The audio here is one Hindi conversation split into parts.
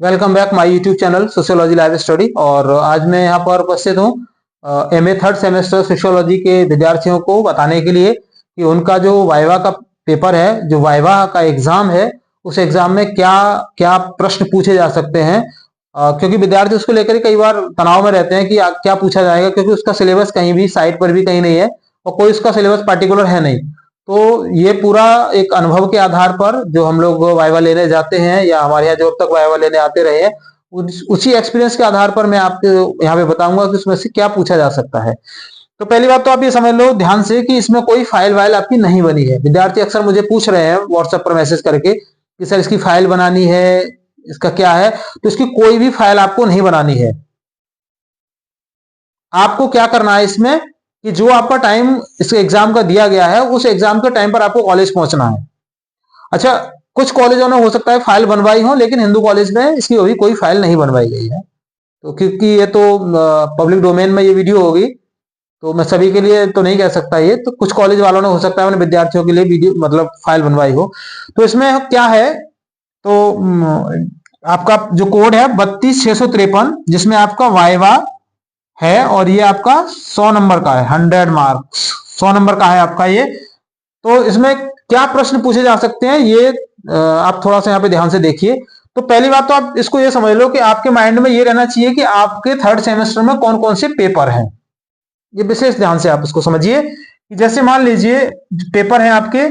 Welcome back my YouTube channel sociology live study. और आज मैं यहाँ पर उपस्थित हूँ एमए थर्ड सेमेस्टर सोशियोलॉजी के विद्यार्थियों को बताने के लिए कि उनका जो वाइवा का पेपर है, जो वाइवा का एग्जाम है, उस एग्जाम में क्या क्या प्रश्न पूछे जा सकते हैं। क्योंकि विद्यार्थी उसको लेकर कई बार तनाव में रहते हैं कि क्या पूछा जाएगा, क्योंकि उसका सिलेबस कहीं भी साइट पर भी कहीं नहीं है और कोई उसका सिलेबस पर्टिकुलर है नहीं। तो ये पूरा एक अनुभव के आधार पर जो हम लोग वाइवा लेने जाते हैं या हमारे यहाँ जो अब तक वाइवा लेने आते रहे हैं, उसी एक्सपीरियंस के आधार पर मैं आपको यहाँ पे बताऊंगा कि उसमें से क्या पूछा जा सकता है। तो पहली बात तो आप ये समझ लो ध्यान से कि इसमें कोई फाइल वाइल आपकी नहीं बनी है। विद्यार्थी अक्सर मुझे पूछ रहे हैं व्हाट्सएप पर मैसेज करके कि सर इसकी फाइल बनानी है, इसका क्या है। तो इसकी कोई भी फाइल आपको नहीं बनानी है। आपको क्या करना है इसमें कि जो आपका टाइम इस एग्जाम का दिया गया है, उस एग्जाम के टाइम पर आपको कॉलेज पहुंचना है। अच्छा, कुछ कॉलेजों में हो सकता है फाइल बनवाई हो, लेकिन हिंदू कॉलेज में इसकी अभी कोई फाइल नहीं बनवाई गई है। तो क्योंकि ये तो पब्लिक डोमेन में ये वीडियो होगी, तो मैं सभी के लिए तो नहीं कह सकता। ये तो कुछ कॉलेज वालों ने हो सकता है अपने विद्यार्थियों के लिए वीडियो मतलब फाइल बनवाई हो। तो इसमें क्या है, तो आपका जो कोड है 32,653, जिसमें आपका वाइवा है और ये आपका 100 नंबर का है, 100 मार्क्स 100 नंबर का है आपका ये। तो इसमें क्या प्रश्न पूछे जा सकते हैं, ये आप थोड़ा सा यहाँ पे ध्यान से देखिए। तो पहली बात तो आप इसको ये समझ लो कि आपके माइंड में ये रहना चाहिए कि आपके थर्ड सेमेस्टर में कौन कौन से पेपर हैं। ये विशेष ध्यान से आप इसको समझिए कि जैसे मान लीजिए पेपर है आपके,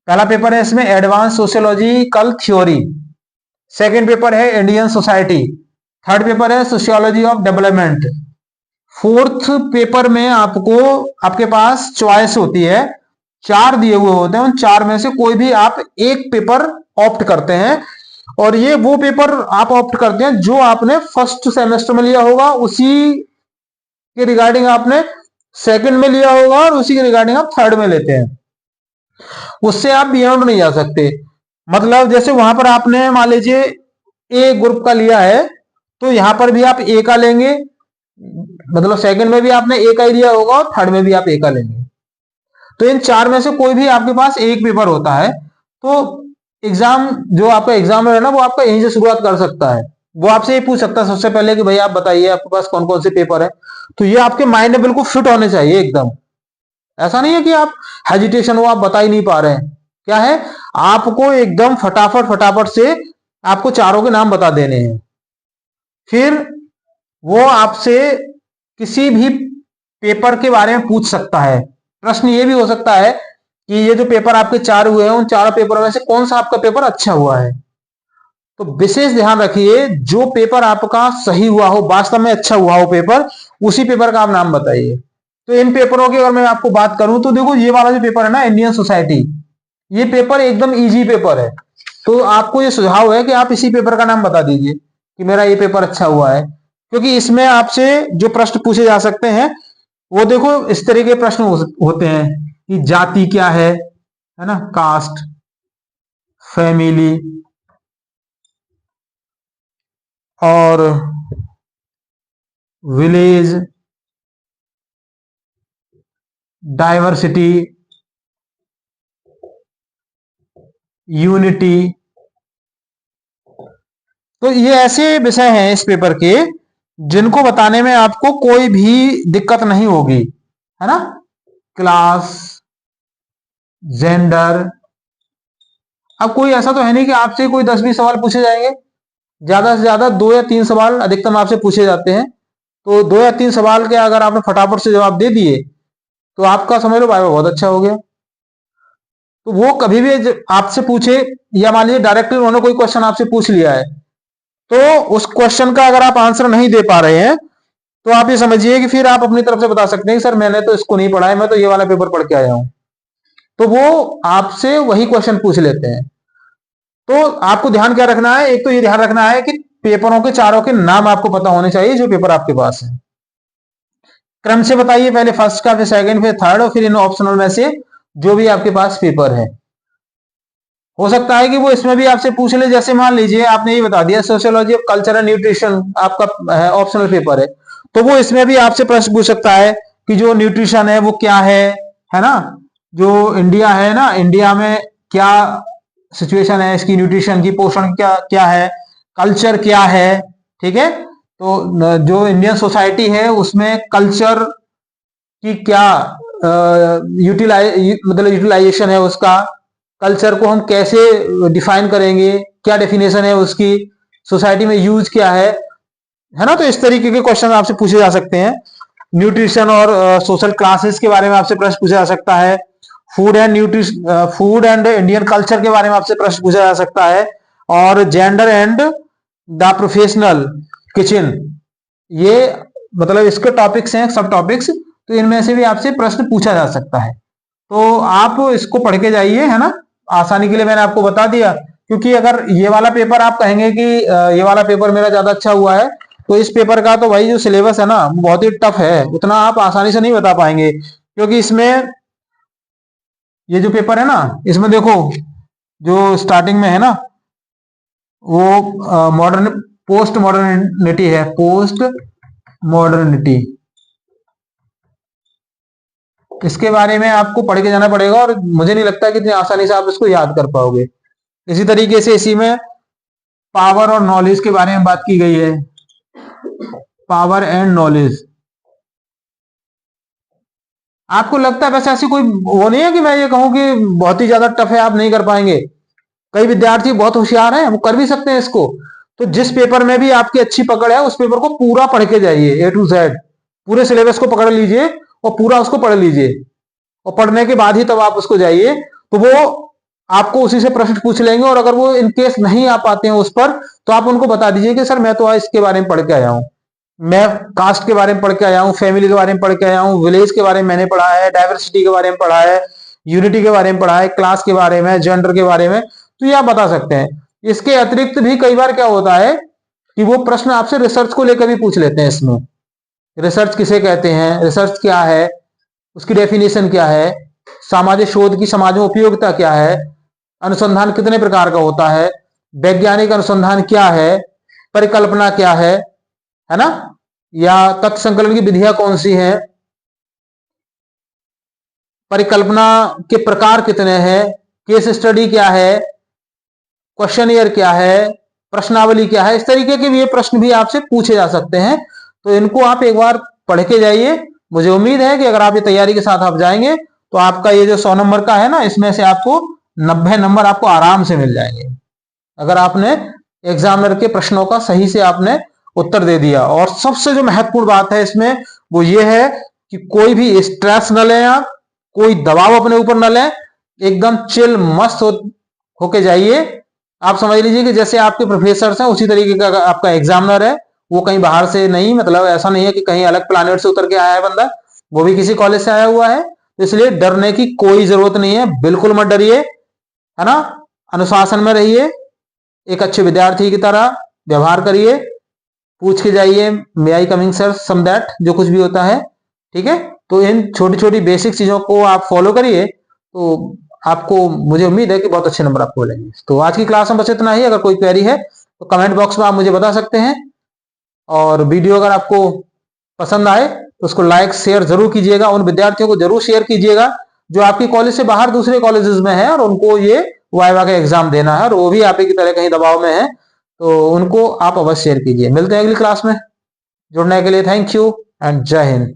पहला पेपर है इसमें advance sociological theory, second paper है इंडियन सोसाइटी, थर्ड पेपर है sociology of development, fourth paper में आपको आपके पास चॉइस होती है, 4 दिए हुए होते हैं, उन 4 में से कोई भी आप एक पेपर ऑप्ट करते हैं। और ये वो पेपर आप ऑप्ट करते हैं जो आपने फर्स्ट सेमेस्टर में लिया होगा, उसी के रिगार्डिंग आपने सेकंड में लिया होगा और उसी के रिगार्डिंग आप थर्ड में लेते हैं। उससे आप बियॉन्ड नहीं जा सकते। मतलब जैसे वहां पर आपने मान लीजिए ए ग्रुप का लिया है, तो यहां पर भी आप ए का लेंगे, मतलब सेकंड में भी आपने ए का ही लिया होगा और थर्ड में भी आप ए का लेंगे। तो इन 4 में से कोई भी आपके पास एक पेपर होता है। तो एग्जाम जो आपका एग्जाम है ना, वो आपका यहीं से शुरुआत कर सकता है। वो आपसे ये पूछ सकता है सबसे पहले कि भाई आप बताइए आपके पास कौन कौन से पेपर है। तो ये आपके माइंड में बिल्कुल फिट होने चाहिए एकदम। ऐसा नहीं है कि आप हेजिटेशन हो, आप बता ही नहीं पा रहे हैं। क्या है, आपको एकदम फटाफट फटाफट से आपको चारों के नाम बता देने हैं। फिर वो आपसे किसी भी पेपर के बारे में पूछ सकता है। प्रश्न ये भी हो सकता है कि ये जो पेपर आपके 4 हुए हैं, उन 4 पेपरों में से कौन सा आपका पेपर अच्छा हुआ है। तो विशेष ध्यान रखिए, जो पेपर आपका सही हुआ हो, वास्तव में अच्छा हुआ हो पेपर, उसी पेपर का आप नाम बताइए। तो इन पेपरों की अगर मैं आपको बात करूं तो देखो, ये वाला जो पेपर है ना इंडियन सोसाइटी, ये पेपर एकदम इजी पेपर है। तो आपको ये सुझाव है कि आप इसी पेपर का नाम बता दीजिए कि मेरा ये पेपर अच्छा हुआ है। क्योंकि इसमें आपसे जो प्रश्न पूछे जा सकते हैं, वो देखो इस तरह के प्रश्न होते हैं कि जाति क्या है ना, कास्ट, फैमिली, और विलेज, डाइवर्सिटी, यूनिटी। तो ये ऐसे विषय हैं इस पेपर के जिनको बताने में आपको कोई भी दिक्कत नहीं होगी, है ना। Class, gender. अब कोई ऐसा तो है नहीं कि आपसे कोई 10-20 सवाल पूछे जाएंगे। ज्यादा से ज्यादा 2 या 3 सवाल अधिकतम आपसे पूछे जाते हैं। तो 2 या 3 सवाल के अगर आपने फटाफट से जवाब दे दिए तो आपका समझ लो वाइवा बहुत अच्छा हो गया। तो वो कभी भी आपसे पूछे, या मान लीजिए डायरेक्टली उन्होंने कोई क्वेश्चन आपसे पूछ लिया है, तो उस क्वेश्चन का अगर आप आंसर नहीं दे पा रहे हैं, तो आप ये समझिए कि फिर आप अपनी तरफ से बता सकते हैं कि सर मैंने तो इसको नहीं पढ़ा है, मैं तो ये वाला पेपर पढ़ के आया हूं। तो वो आपसे वही क्वेश्चन पूछ लेते हैं। तो आपको ध्यान क्या रखना है, एक तो ये ध्यान रखना है कि पेपरों के चारों के नाम आपको पता होने चाहिए जो पेपर आपके पास है। क्रम से बताइए, पहले फर्स्ट का, फिर सेकंड, फिर थर्ड, और फिर इन ऑप्शनल में से जो भी आपके पास पेपर है। हो सकता है कि वो इसमें भी आपसे पूछ ले, जैसे मान लीजिए आपने ये बता दिया sociology of culture and nutrition आपका ऑप्शनल पेपर है, तो वो इसमें भी आपसे प्रश्न पूछ सकता है कि जो न्यूट्रिशन है वो क्या है ना। जो इंडिया है ना, इंडिया में क्या सिचुएशन है इसकी, न्यूट्रिशन की, पोषण क्या क्या है, कल्चर क्या है, ठीक है। तो जो इंडियन सोसाइटी है उसमें कल्चर की क्या यूटिलाइजेशन है उसका, कल्चर को हम कैसे डिफाइन करेंगे, क्या डेफिनेशन है उसकी, सोसाइटी में यूज क्या है ना। तो इस तरीके के क्वेश्चन आपसे पूछे जा सकते हैं। न्यूट्रिशन और सोशल क्लासेस के बारे में आपसे प्रश्न पूछा जा सकता है। फूड एंड इंडियन कल्चर के बारे में आपसे प्रश्न पूछा जा सकता है। और gender and the professional kitchen, ये मतलब इसके टॉपिक्स हैं, सब टॉपिक्स, तो इनमें से भी आपसे प्रश्न पूछा जा सकता है। तो आप इसको पढ़ के जाइए, है ना। आसानी के लिए मैंने आपको बता दिया, क्योंकि अगर ये वाला पेपर आप कहेंगे कि ये वाला पेपर मेरा ज्यादा अच्छा हुआ है, तो इस पेपर का तो भाई जो सिलेबस है ना बहुत ही टफ है, उतना आप आसानी से नहीं बता पाएंगे। क्योंकि इसमें ये जो पेपर है ना, इसमें देखो जो स्टार्टिंग में है ना वो मॉडर्न पोस्ट मॉडर्निटी है, पोस्ट मॉडर्निटी, इसके बारे में आपको पढ़ के जाना पड़ेगा, और मुझे नहीं लगता कि इतनी आसानी से आप इसको याद कर पाओगे। इसी तरीके से इसी में पावर और नॉलेज के बारे में बात की गई है, पावर एंड नॉलेज। आपको लगता है वैसे ऐसी कोई वो नहीं है कि मैं ये कहूं कि बहुत ही ज्यादा टफ है, आप नहीं कर पाएंगे। कई विद्यार्थी बहुत होशियार हैं, वो कर भी सकते हैं इसको। तो जिस पेपर में भी आपकी अच्छी पकड़ है, उस पेपर को पूरा पढ़ के जाइए, A to Z पूरे सिलेबस को पकड़ लीजिए और पूरा उसको पढ़ लीजिए, और पढ़ने के बाद ही तब आप उसको जाइए। तो वो आपको उसी से प्रश्न पूछ लेंगे, और अगर वो इनकेस नहीं आ पाते हैं उस पर, तो आप उनको बता दीजिए कि सर मैं तो आज इसके बारे में पढ़ के आया हूं, मैं कास्ट के बारे में पढ़ के आया हूँ, फैमिली के बारे में पढ़ के आया हूँ, विलेज के बारे में मैंने पढ़ा है, डाइवर्सिटी के बारे में पढ़ा है, यूनिटी के बारे में पढ़ा है, क्लास के बारे में, जेंडर के बारे में, तो ये आप बता सकते हैं। इसके अतिरिक्त भी कई बार क्या होता है कि वो प्रश्न आपसे रिसर्च को लेकर भी पूछ लेते हैं। इसमें रिसर्च किसे कहते हैं, रिसर्च क्या है, उसकी डेफिनेशन क्या है, सामाजिक शोध की समाज में उपयोगिता क्या है, अनुसंधान कितने प्रकार का होता है, वैज्ञानिक अनुसंधान क्या है, परिकल्पना क्या है ना, या तथ्य संकलन की विधियां कौन सी हैं, परिकल्पना के प्रकार कितने हैं, केस स्टडी क्या है, क्वेश्चनियर क्या है, प्रश्नावली क्या है, इस तरीके के भी ये प्रश्न भी आपसे पूछे जा सकते हैं। तो इनको आप एक बार पढ़ के जाइए। मुझे उम्मीद है कि अगर आप ये तैयारी के साथ आप जाएंगे तो आपका ये जो 100 नंबर का है ना, इसमें से आपको 90 नंबर आपको आराम से मिल जाएंगे, अगर आपने एग्जामिनर के प्रश्नों का सही से आपने उत्तर दे दिया। और सबसे जो महत्वपूर्ण बात है इसमें वो ये है कि कोई भी स्ट्रेस न लें, आप कोई दबाव अपने ऊपर न लें, एकदम चिल मस्त होके जाइए। आप समझ लीजिए कि जैसे आपके प्रोफेसर हैं उसी तरीके का आपका एग्जामिनर है, वो कहीं बाहर से नहीं, मतलब ऐसा नहीं है कि कहीं अलग प्लानिट से उतर के आया है बंदा, वो भी किसी कॉलेज से आया हुआ है। तो इसलिए डरने की कोई जरूरत नहीं है, बिल्कुल मत डरिए, है ना। अनुशासन में रहिए, एक अच्छे विद्यार्थी की तरह व्यवहार करिए, पूछ के जाइए may I coming sir some that, जो कुछ भी होता है, ठीक है। तो इन छोटी छोटी बेसिक चीजों को आप फॉलो करिए, तो आपको, मुझे उम्मीद है कि बहुत अच्छे नंबर आपको मिलेंगे। तो आज की क्लास में बस इतना ही। अगर कोई क्वेरी है तो कमेंट बॉक्स में आप मुझे बता सकते हैं, और वीडियो अगर आपको पसंद आए तो उसको लाइक शेयर जरूर कीजिएगा, उन विद्यार्थियों को जरूर शेयर कीजिएगा जो आपके कॉलेज से बाहर दूसरे कॉलेजेस में है और उनको ये वाइवा का एग्जाम देना है, और वो भी आप ही की तरह कहीं दबाव में है, तो उनको आप अवश्य शेयर कीजिए। मिलते हैं अगली क्लास में। जुड़ने के लिए थैंक यू एंड जय हिंद।